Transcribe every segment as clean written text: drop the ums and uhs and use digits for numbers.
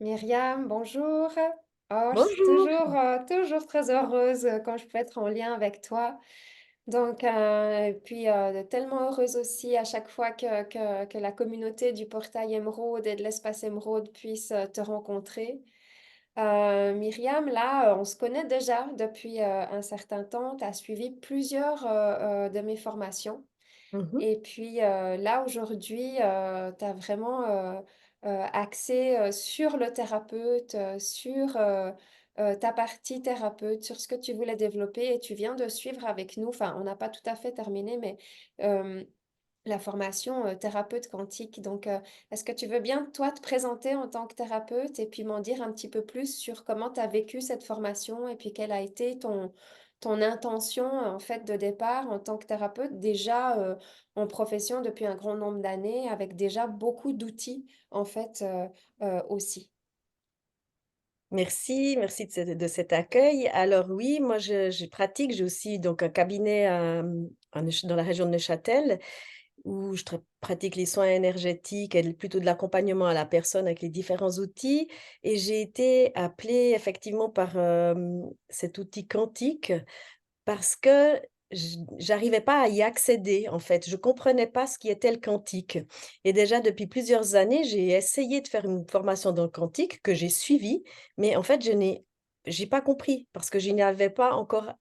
Myriam, bonjour. Oh, je suis Bonjour. toujours très heureuse quand je peux être en lien avec toi. Donc, et puis tellement heureuse aussi à chaque fois que la communauté du portail Émeraude et de l'espace Émeraude puisse te rencontrer. Myriam, là, on se connaît déjà depuis un certain temps. Tu as suivi plusieurs de mes formations. Mhm. Et puis là, aujourd'hui, tu as vraiment axé sur le thérapeute, sur ta partie thérapeute, sur ce que tu voulais développer et tu viens de suivre avec nous, enfin, on n'a pas tout à fait terminé, mais euh, la formation thérapeute quantique. Donc, est-ce que tu veux bien, toi, te présenter en tant que thérapeute et puis m'en dire un petit peu plus sur comment tu as vécu cette formation et puis quelle a été ton intention, en fait, de départ en tant que thérapeute, déjà en profession depuis un grand nombre d'années, avec déjà beaucoup d'outils, en fait, aussi. Merci de cet accueil. Alors oui, moi je pratique, j'ai aussi donc un cabinet dans la région de Neuchâtel où pratique les soins énergétiques et plutôt de l'accompagnement à la personne avec les différents outils. Et j'ai été appelée effectivement par cet outil quantique parce que j'arrivais pas à y accéder, en fait. Je comprenais pas ce qui était le quantique et déjà depuis plusieurs années, j'ai essayé de faire une formation dans le quantique que j'ai suivie, mais en fait, j'ai pas compris parce que j'avais pas encore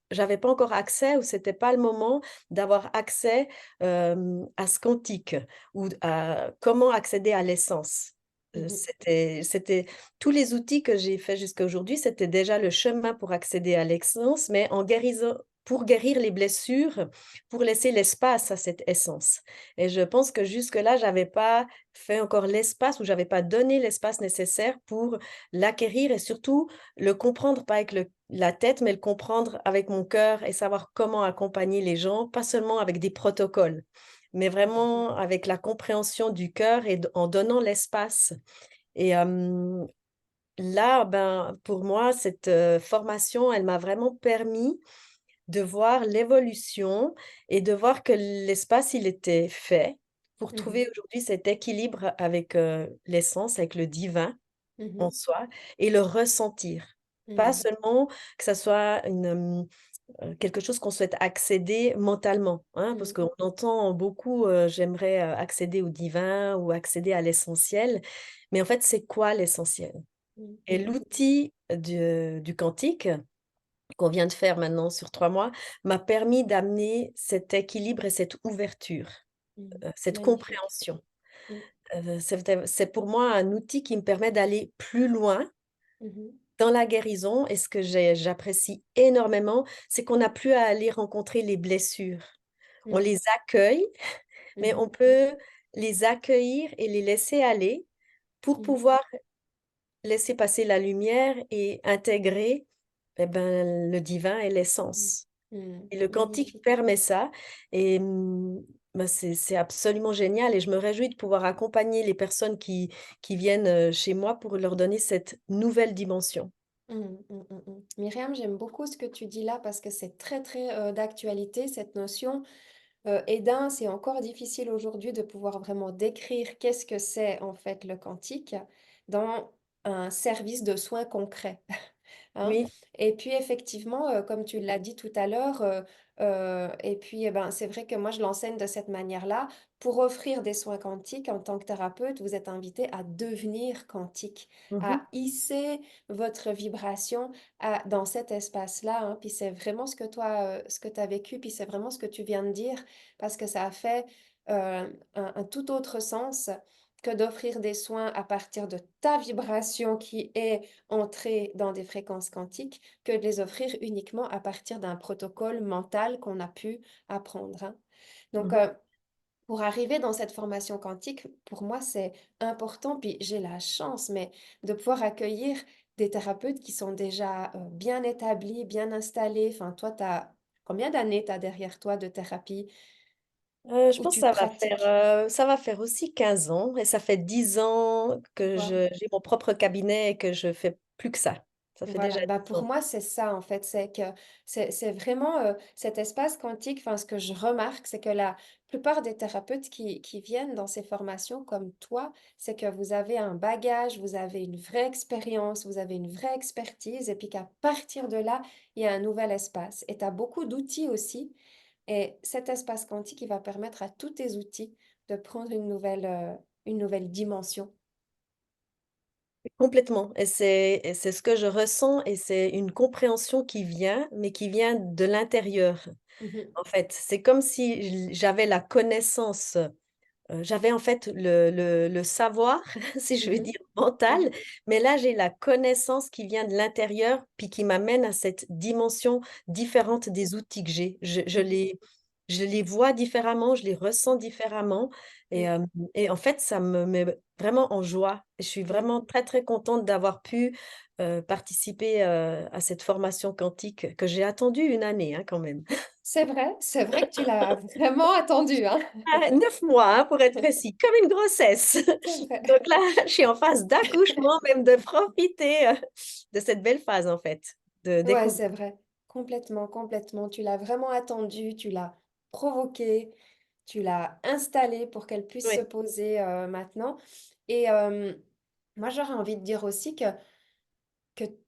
accès ou c'était pas le moment d'avoir accès, à ce quantique ou à comment accéder à l'essence. Mhm, C'était tous les outils que j'ai fait jusqu'à aujourd'hui, c'était déjà le chemin pour accéder à l'essence, mais en guérison pour guérir les blessures, pour laisser l'espace à cette essence. Et je pense que jusque-là, j'avais pas fait encore l'espace ou j'avais pas donné l'espace nécessaire pour l'acquérir et surtout le comprendre, pas avec la tête, mais le comprendre avec mon cœur et savoir comment accompagner les gens, pas seulement avec des protocoles, mais mhm, vraiment avec la compréhension du cœur et en donnant l'espace. Et là, ben, pour moi, cette formation, elle m'a vraiment permis de voir l'évolution et de voir que l'espace, il était fait pour mhm, trouver aujourd'hui cet équilibre avec, l'essence, avec le divin en mhm, soi et le ressentir. Pas mhm, seulement que ça soit quelque chose qu'on souhaite accéder mentalement, hein, parce mhm, qu'on entend beaucoup, «J'aimerais, accéder au divin ou accéder à l'essentiel», mais en fait, c'est quoi l'essentiel? mhm, Et l'outil du quantique qu'on vient de faire maintenant sur 3 mois, m'a permis d'amener cet équilibre et cette ouverture, mhm. cette Magnifique. compréhension. Mhm, C'est pour moi un outil qui me permet d'aller plus loin mhm, dans la guérison et ce que j'apprécie énormément, c'est qu'on n'a plus à aller rencontrer les blessures. On mhm, les accueille, mais on mhm, peut les accueillir et les laisser aller pour mhm, pouvoir laisser passer la lumière et intégrer, et ben, le divin et mhm, l'essence. mhm. Et le quantique Magnifique. permet ça et bah, c'est absolument génial et je me réjouis de pouvoir accompagner les personnes qui viennent, chez moi pour leur donner cette nouvelle dimension. Mhm, mhm, mhm. Myriam, j'aime beaucoup ce que tu dis là parce que c'est très très d'actualité cette notion. Et d'un, c'est encore difficile aujourd'hui de pouvoir vraiment décrire qu'est-ce que c'est en fait le quantique dans un service de soins concret. Hein. Oui. Et puis effectivement, comme tu l'as dit tout à l'heure, et puis ben, c'est vrai que moi je l'enseigne de cette manière-là. Pour offrir des soins quantiques en tant que thérapeute, vous êtes invité à devenir quantique, Mmh. à hisser votre vibration dans cet espace-là. Hein. Puis c'est vraiment ce que toi, ce que tu as vécu, puis c'est vraiment ce que tu viens de dire, parce que ça a fait un tout autre sens que d'offrir des soins à partir de ta vibration qui est entrer dans des fréquences quantiques que de les offrir uniquement à partir d'un protocole mental qu'on a pu apprendre. Hein. Donc, Mmh. pour arriver dans cette formation quantique, pour moi, c'est important, puis j'ai la chance, mais de pouvoir accueillir des thérapeutes qui sont déjà bien établis, bien installés. Enfin, toi, combien d'années tu as derrière toi de thérapie Je où pense que tu pratiques? ça va faire aussi 15 ans et ça fait 10 ans que Wow. j'ai mon propre cabinet et que je fais plus que ça. Ça fait déjà Voilà, bah, du pour sens. moi, c'est ça en fait, c'est que c'est vraiment, cet espace quantique, enfin ce que je remarque, c'est que la plupart des thérapeutes qui viennent dans ces formations comme toi, c'est que vous avez un bagage, vous avez une vraie expérience, vous avez une vraie expertise et puis qu'à partir de là, il y a un nouvel espace et tu as beaucoup d'outils aussi et cet espace quantique, il va permettre à tous tes outils de prendre une nouvelle dimension. Complètement et c'est ce que je ressens et c'est une compréhension qui vient, mais qui vient de l'intérieur, Mmh. en fait. C'est comme si j'avais la connaissance. J'avais en fait le savoir, si je Mmh veux mh. dire mental, Mmh. mais là j'ai la connaissance qui vient de l'intérieur, puis qui m'amène à cette dimension différente des outils que j'ai. Mmh. Je les vois différemment, je les ressens différemment et Mmh. et en fait ça me met vraiment en joie. Je suis Mmh. vraiment très, très contente d'avoir pu, participer, à cette formation quantique que j'ai attendue une année, hein, quand même. C'est vrai que tu l'as vraiment attendu, hein? Ah, 9 mois, hein, pour être précis, comme une grossesse. C'est vrai. Donc là, je suis en phase d'accouchement, même de profiter, de cette belle phase, en fait, de Ouais, découvrir. c'est vrai. Complètement, complètement. Tu l'as vraiment attendue, tu l'as provoquée, tu l'as installée pour qu'elle puisse se Oui. poser, maintenant et moi, j'aurais envie de dire aussi que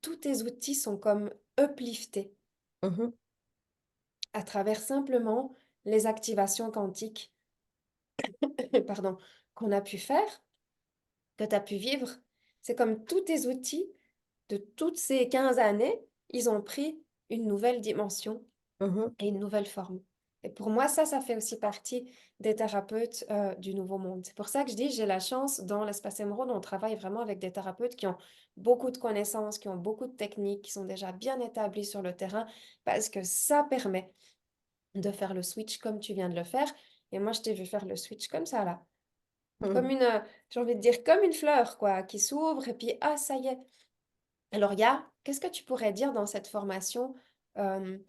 tous tes outils sont comme upliftés Mmh mh. à travers simplement les activations quantiques, pardon, qu'on a pu faire, que tu as pu vivre. C'est comme tous tes outils de toutes ces 15 années, ils ont pris une nouvelle dimension Mmh. et une nouvelle forme. Et pour moi, ça fait aussi partie des thérapeutes du Nouveau Monde. C'est pour ça que je dis, j'ai la chance, dans l'espace émeraude, on travaille vraiment avec des thérapeutes qui ont beaucoup de connaissances, qui ont beaucoup de techniques, qui sont déjà bien établis sur le terrain, parce que ça permet de faire le switch comme tu viens de le faire. Et moi, je t'ai vu faire le switch comme ça, là. Comme Mmh. une, j'ai envie de dire, comme une fleur, quoi, qui s'ouvre, et puis, ah, ça y est, alors, qu'est-ce que tu pourrais dire dans cette formation? euh,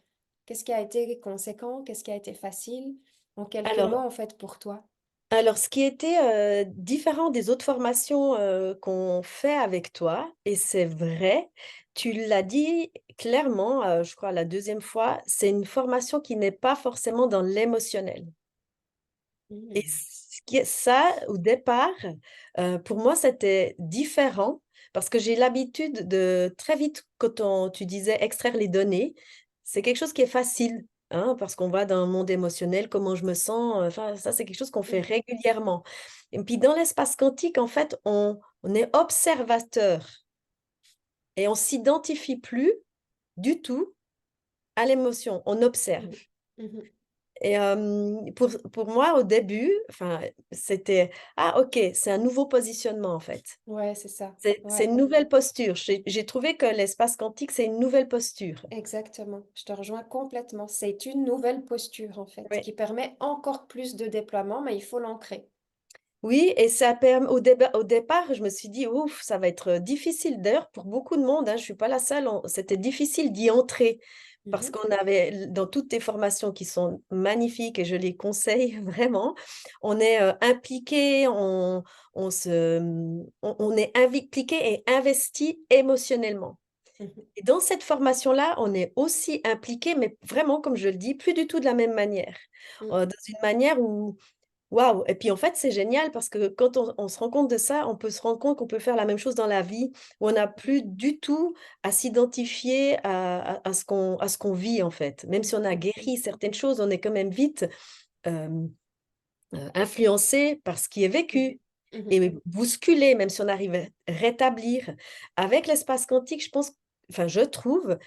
Qu'est-ce qui a été conséquent? Qu'est-ce qui a été facile? En quelques mots, Alors en fait, pour toi. alors ce qui était, différent des autres formations, qu'on fait avec toi et c'est vrai, tu l'as dit clairement, je crois la deuxième fois, c'est une formation qui n'est pas forcément dans l'émotionnel. Et Mhm, ce qui est ça, au départ, pour moi, c'était différent parce que j'ai l'habitude de très vite, quand tu disais extraire les données, c'est quelque chose qui est facile, hein, parce qu'on va dans un monde émotionnel, comment je me sens, enfin, ça, c'est quelque chose qu'on fait mhm, régulièrement. Et puis dans l'espace quantique, en fait, on est observateur et on s'identifie plus du tout à l'émotion, on observe. mhm, mhm. Et pour moi, au début, enfin, c'était: «Ah OK, c'est un nouveau positionnement, en fait. Ouais, c'est ça. C'est Ouais, une nouvelle posture». J'ai trouvé que l'espace quantique, c'est une nouvelle posture. exactement. Je te rejoins complètement. C'est une nouvelle posture, en fait, Oui. qui permet encore plus de déploiement, mais il faut l'ancrer. Oui et ça au départ, je me suis dit: «Ouf, ça va être difficile». D'ailleurs, pour beaucoup de monde, hein, je suis pas la seule, c'était difficile d'y entrer parce Mhm, qu'on avait dans toutes tes formations qui sont magnifiques et je les conseille vraiment, on est, impliqué, on est impliqué et investi émotionnellement mhm, et dans cette formation-là, on est aussi impliqué, mais vraiment, comme je le dis, plus du tout de la même manière. mhm, Dans une manière où waouh! Et puis, en fait, c'est génial parce que quand on se rend compte de ça, on peut se rendre compte qu'on peut faire la même chose dans la vie, où on n'a plus du tout à s'identifier à ce qu'on vit, en fait. Même si on a mhm, guéri certaines choses, on est quand même vite, hem, influencé par ce qui est mhm, vécu mhm, et bousculé, même si on arrive à rétablir. Avec l'espace quantique, je pense enfin, je trouve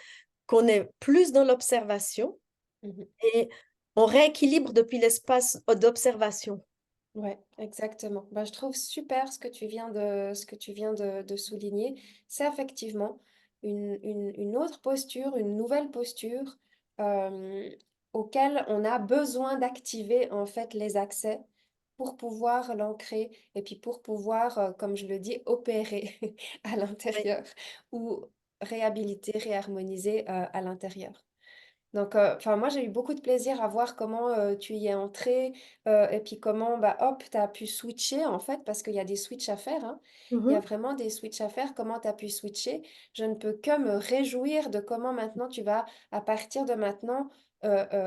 qu'on est plus dans l'observation mhm. et on rééquilibre depuis l'espace, d'observation. Ouais, exactement. Ben, je trouve super ce que tu viens de souligner. C'est effectivement une autre posture, une nouvelle posture euh, auquel on a besoin d'activer en fait les accès pour pouvoir l'ancrer et puis pour pouvoir, comme je le dis, opérer à Oui. l'intérieur ou réhabiliter, réharmoniser à l'intérieur. Donc, enfin, moi, j'ai eu beaucoup de plaisir à voir comment, tu y es entrée, et puis comment, bah, hop, tu as pu switcher, en fait, parce qu'il y a des switches à faire, hein. Il y a Mmh. vraiment des switches à faire. Comment tu as pu switcher? Je ne peux que me réjouir de comment maintenant tu vas, à partir de maintenant,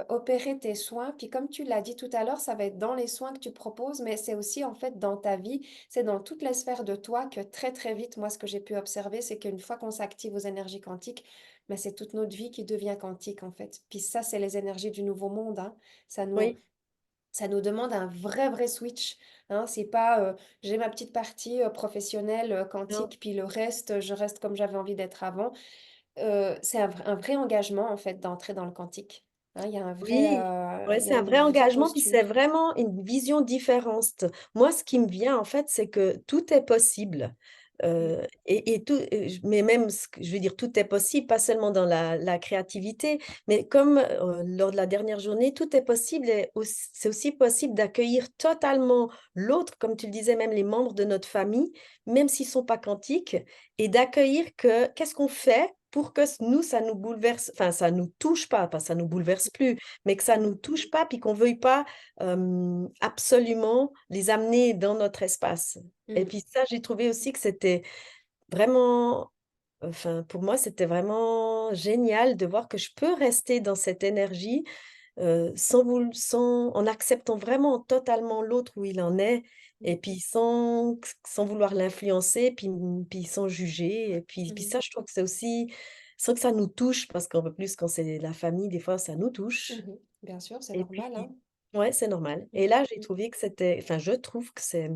opérer tes soins. Puis comme tu l'as dit tout à l'heure, ça va être dans les soins que tu proposes, mais c'est aussi, en fait, dans ta vie. C'est dans toutes les sphères de toi que très, très vite, moi, ce que j'ai pu observer, c'est qu'une fois qu'on s'active aux énergies quantiques, mais c'est toute notre vie qui devient quantique en fait. Puis ça, c'est les énergies du nouveau monde, hein. Ça nous, Oui, ça nous demande un vrai, vrai switch, hein. C'est pas j'ai ma petite partie professionnelle non. quantique, puis le reste, je reste comme j'avais envie d'être avant. C'est un vrai engagement en fait d'entrer dans le quantique, hein. Oui, ouais, Il y c'est a un une vrai vraie engagement, puis c'est posture. vraiment une vision différente. Moi, ce qui me vient, en fait, c'est que tout est possible, Mm, et tout et j mais même ce que je veux dire, tout est possible, pas seulement dans la créativité, mais comme, lors de la dernière journée, tout est possible et auss c'est aussi possible d'accueillir totalement l'autre, comme tu le disais, même les membres de notre famille, même s'ils sont pas quantiques et d'accueillir que qu'est-ce qu'on fait pour que nous, ça nous bouleverse, enfin, ça nous touche pas ça nous bouleverse plus, mais que ça nous touche pas, puis qu'on veuille pas, absolument les amener dans notre espace. Et mm, puis ça, j'ai trouvé aussi que c'était vraiment, enfin, pour moi, c'était vraiment génial de voir que je peux rester dans cette énergie, sans en acceptant vraiment totalement l'autre où il en est mm, et puis sans vouloir l'influencer, puis sans juger et puis mm, ça, je trouve que c'est aussi sans que ça nous touche parce qu'en plus, quand c'est la famille, des fois, ça nous mm, touche bien sûr, c'est et normal, puis hein. ouais, c'est normal et Mm, là, j'ai mm, trouvé que c'était enfin, je trouve que c'est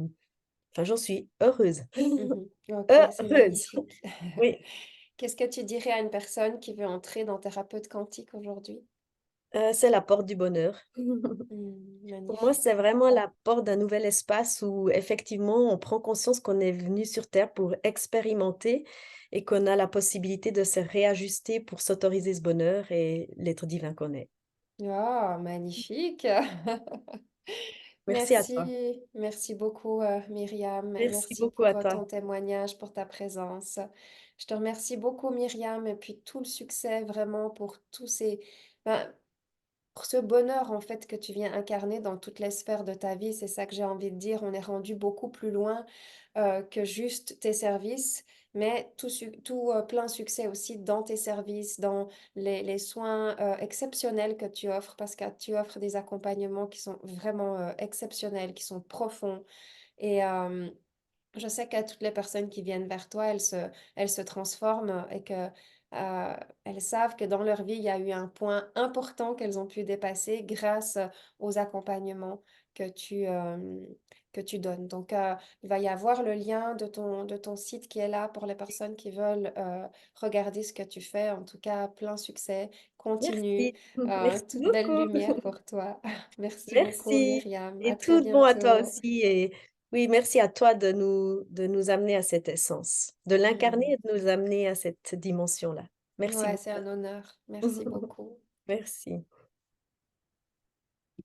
enfin, j'en suis heureuse. mhm. Ok, c'est Heureuse! magnifique. Oui, Qu'est-ce que tu dirais à une personne qui veut entrer dans thérapeute quantique aujourd'hui? c'est la porte du bonheur. Pour moi, c'est Magnifique. vraiment la porte d'un nouvel espace où effectivement, on prend conscience qu'on est venu sur terre pour expérimenter et qu'on a la possibilité de se réajuster pour s'autoriser ce bonheur et l'être divin qu'on est. Oh, magnifique. Merci à toi. Merci, merci beaucoup Myriam. Merci Merci beaucoup à pour toi. ton témoignage, pour ta présence. Je te remercie beaucoup Myriam et puis tout le succès vraiment pour tous ces, ben, pour ce bonheur en fait que tu viens incarner dans toutes les sphères de ta vie. C'est ça que j'ai envie de dire. On est rendu beaucoup plus loin que juste tes services, mais plein succès aussi dans tes services, dans les soins exceptionnels que tu offres, parce que tu offres des accompagnements qui sont vraiment exceptionnels, qui sont profonds. Et je sais que toutes les personnes qui viennent vers toi, elles se transforment et que elles savent que dans leur vie, il y a eu un point important qu'elles ont pu dépasser grâce aux accompagnements que tu donnes. Donc, il va y avoir le lien de ton site qui est là pour les personnes qui veulent regarder ce que tu fais. En tout cas, plein succès. Continue. Merci. Merci Toute belle beaucoup. lumière pour toi. Merci beaucoup, Merci Myriam. À et très tout de bon à toi bientôt. aussi et oui, merci à toi de nous amener à cette essence, de l'incarner Hmm. et de nous amener à cette dimension-là. Merci Ouais, c'est beaucoup. un honneur. Merci beaucoup. Merci.